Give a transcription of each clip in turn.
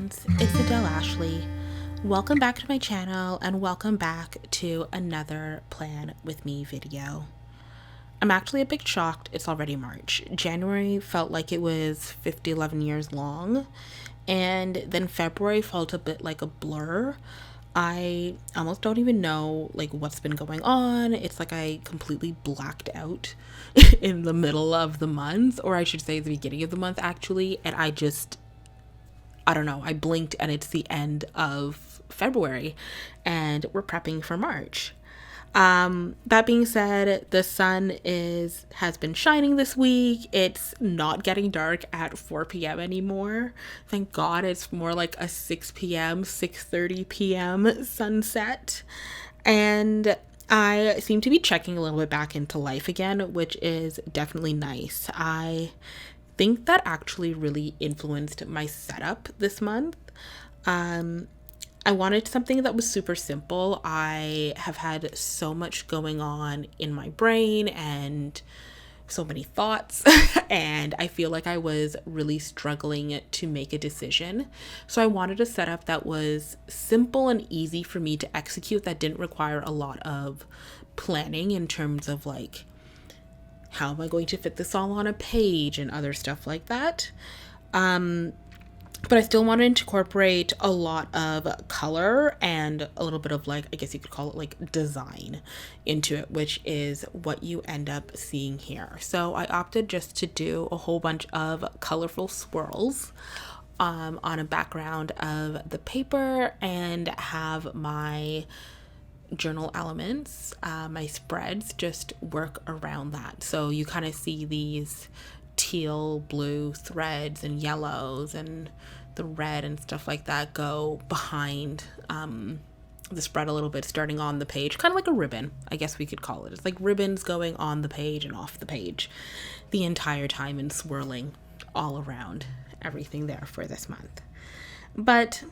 friends, it's Adele Ashley. Welcome back to my channel and welcome back to another Plan With Me video. I'm actually a bit shocked it's already March. January felt like it was 11 years long, and then February felt a bit like a blur. I almost don't even know what's been going on. It's like I completely blacked out in the middle of the month, or I should say the beginning of the month actually, and I don't know, I blinked and it's the end of February and we're prepping for March. That being said, the sun has been shining this week. It's not getting dark at 4 p.m. anymore. Thank God it's more like a 6 p.m., 6:30 p.m. sunset. And I seem to be checking a little bit back into life again, which is definitely nice. I think that actually really influenced my setup this month. I wanted something that was super simple. I have had so much going on in my brain and so many thoughts, and I feel like I was really struggling to make a decision. So I wanted a setup that was simple and easy for me to execute, that didn't require a lot of planning in terms of how am I going to fit this all on a page and other stuff like that. But I still wanted to incorporate a lot of color and a little bit of I guess you could call it design into it, which is what you end up seeing here. So I opted just to do a whole bunch of colorful swirls on a background of the paper and have my journal elements, my spreads, just work around that. So you kind of see these teal blue threads and yellows and the red and stuff like that go behind the spread a little bit, starting on the page, kind of like a ribbon, I guess we could call it. It's like ribbons going on the page and off the page the entire time and swirling all around everything there for this month. But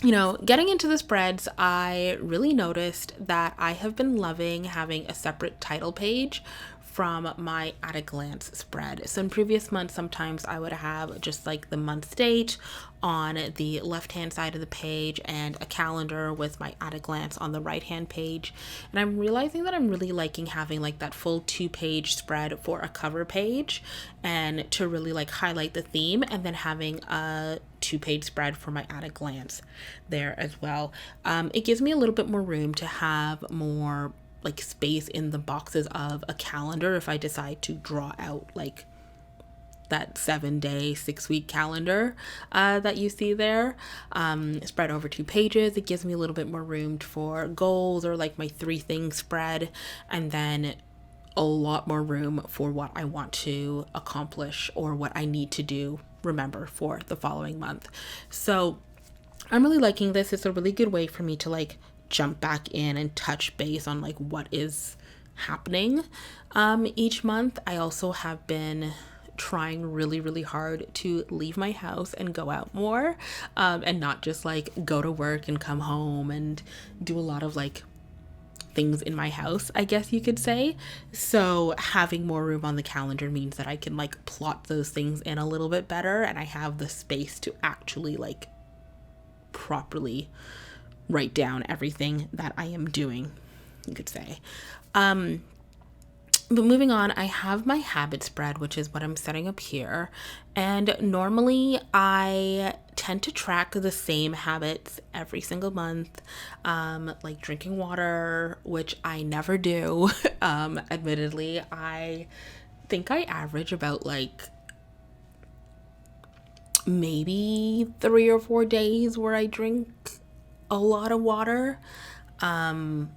getting into the spreads, I really noticed that I have been loving having a separate title page from my at a glance spread. So in previous months, sometimes I would have just the month date on the left hand side of the page and a calendar with my at a glance on the right hand page. And I'm realizing that I'm really liking having that full 2-page spread for a cover page and to really highlight the theme, and then having a 2-page spread for my at a glance there as well. It gives me a little bit more room to have more space in the boxes of a calendar if I decide to draw out that 7-day, 6-week calendar that you see there, spread over 2 pages. It gives me a little bit more room for goals or my 3 things spread, and then a lot more room for what I want to accomplish or what I need to remember for the following month. So I'm really liking this. It's a really good way for me to jump back in and touch base on what is happening each month. I also have been trying really, really hard to leave my house and go out more, and not just go to work and come home and do a lot of things in my house, I guess you could say. So having more room on the calendar means that I can plot those things in a little bit better, and I have the space to actually properly write down everything that I am doing, you could say. But moving on, I have my habit spread, which is what I'm setting up here. And normally I tend to track the same habits every single month, like drinking water, which I never do. Admittedly, I think I average about maybe 3 or 4 days where I drink a lot of water, and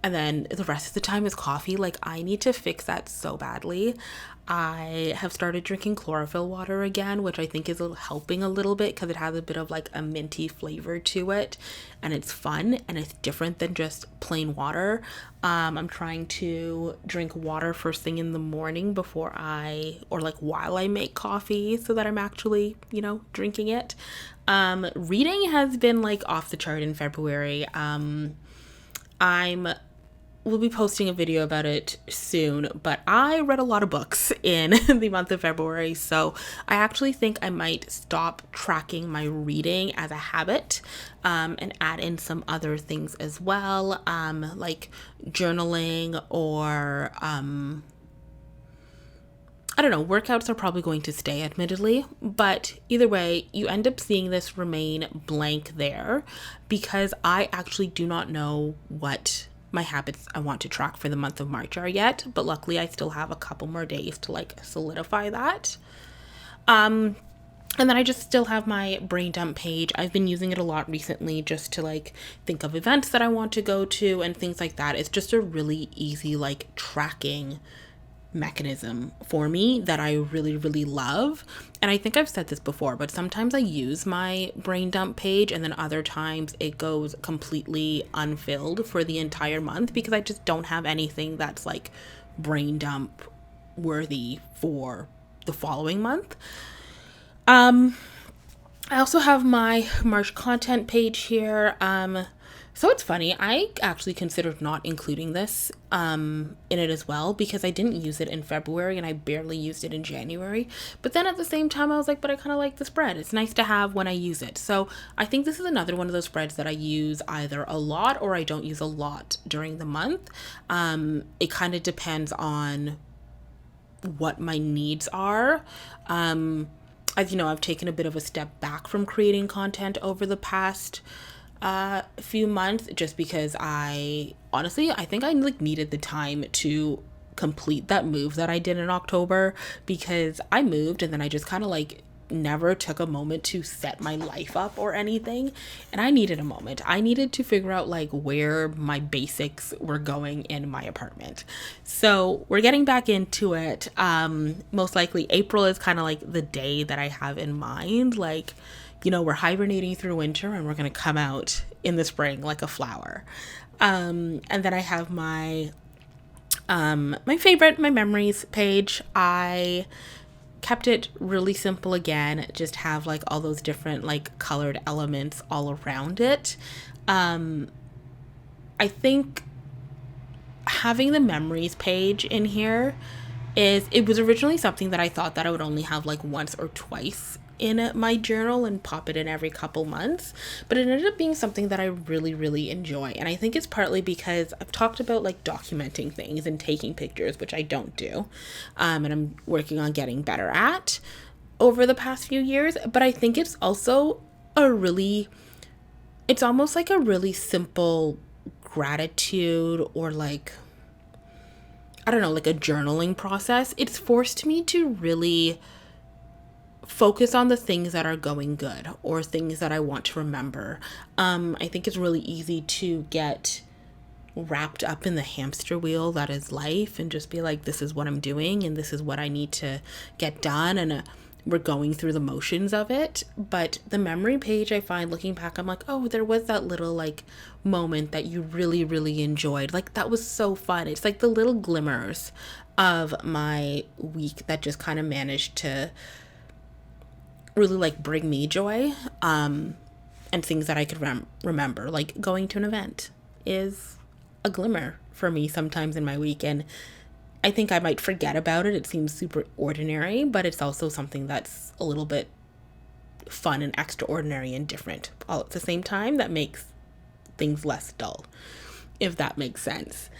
then the rest of the time is coffee. I need to fix that so badly. I have started drinking chlorophyll water again, which I think is helping a little bit because it has a bit of a minty flavor to it, and it's fun and it's different than just plain water. I'm trying to drink water first thing in the morning before while I make coffee, so that I'm actually, drinking it. Reading has been off the chart in February. I'm we'll be posting a video about it soon, but I read a lot of books in the month of February, so I actually think I might stop tracking my reading as a habit, and add in some other things as well, like journaling or I don't know, workouts are probably going to stay, admittedly, but either way, you end up seeing this remain blank there because I actually do not know what my habits I want to track for the month of March are yet, but luckily I still have a couple more days to like solidify that. And then I just still have my brain dump page. I've been using it a lot recently just to like think of events that I want to go to and things like that. It's just a really easy like tracking mechanism for me that I really, really love. And I think I've said this before, but sometimes I use my brain dump page and then other times it goes completely unfilled for the entire month because I just don't have anything that's like brain dump worthy for the following month. I also have my March content page here. So it's funny, I actually considered not including this in it as well because I didn't use it in February and I barely used it in January. But then at the same time, I was like, but I kind of like the spread. It's nice to have when I use it. So I think this is another one of those spreads that I use either a lot or I don't use a lot during the month. It kind of depends on what my needs are. As you know, I've taken a bit of a step back from creating content over the past few months just because I think I like needed the time to complete that move that I did in October because I moved and then I just kind of like never took a moment to set my life up or anything, and I needed a moment. I needed to figure out like where my basics were going in my apartment. So we're getting back into it. Most likely April is kind of like the day that I have in mind, like, you know, we're hibernating through winter and we're going to come out in the spring like a flower. And then I have my my memories page. I kept it really simple again, just have like all those different like colored elements all around it. I think having the memories page in here it was originally something that I thought that I would only have like once or twice in my journal and pop it in every couple months, but it ended up being something that I really, really enjoy. And I think it's partly because I've talked about like documenting things and taking pictures, which I don't do, and I'm working on getting better at over the past few years. But I think it's also it's almost like a really simple gratitude or like, I don't know, like a journaling process. It's forced me to really focus on the things that are going good or things that I want to remember. I think it's really easy to get wrapped up in the hamster wheel that is life and just be like, this is what I'm doing and this is what I need to get done. And we're going through the motions of it. But the memory page, I find looking back, I'm like, oh, there was that little like moment that you really, really enjoyed. Like that was so fun. It's like the little glimmers of my week that just kind of managed to really like bring me joy, and things that I could remember, like going to an event is a glimmer for me sometimes in my week, and I think I might forget about it. It seems super ordinary, but it's also something that's a little bit fun and extraordinary and different all at the same time that makes things less dull, if that makes sense.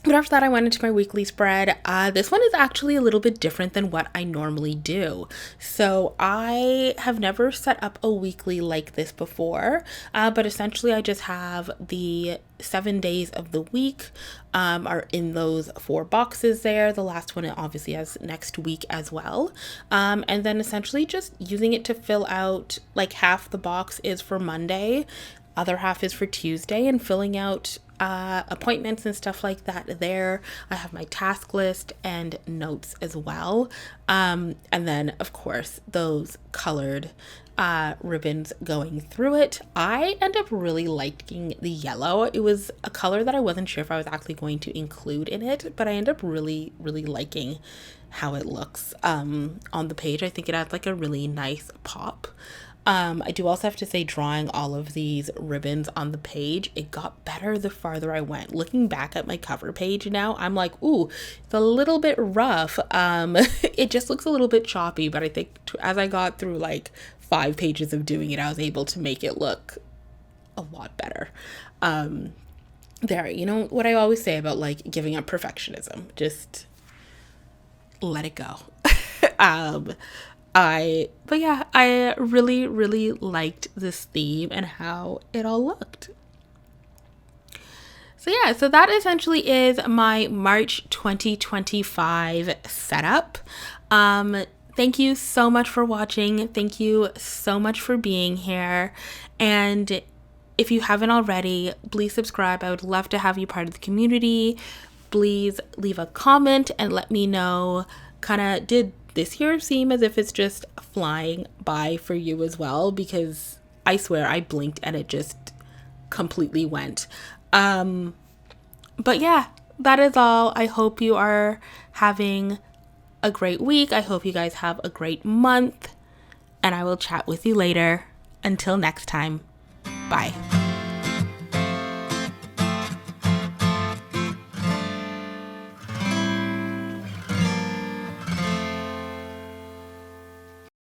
But after that, I went into my weekly spread. This one is actually a little bit different than what I normally do. So I have never set up a weekly like this before, but essentially I just have the 7 days of the week are in those 4 boxes there. The last one obviously has next week as well. And then essentially just using it to fill out, like half the box is for Monday, other half is for Tuesday, and filling out appointments and stuff like that there. I have my task list and notes as well. And then of course those colored ribbons going through it. I end up really liking the yellow. It was a color that I wasn't sure if I was actually going to include in it, but I end up really, really liking how it looks on the page. I think it adds like a really nice pop. I do also have to say, drawing all of these ribbons on the page, it got better the farther I went. Looking back at my cover page now, I'm like, ooh, it's a little bit rough. It just looks a little bit choppy, but I think as I got through like 5 pages of doing it, I was able to make it look a lot better. There, you know what I always say about like giving up perfectionism, just let it go. um, but yeah, I really, really liked this theme and how it all looked. So yeah, so that essentially is my March 2025 setup. Thank you so much for watching. Thank you so much for being here. And if you haven't already, please subscribe. I would love to have you part of the community. Please leave a comment and let me know, kind of, did this year seem as if it's just flying by for you as well? Because I swear I blinked and it just completely went. But yeah, that is all. I hope you are having a great week. I hope you guys have a great month. And I will chat with you later. Until next time. Bye.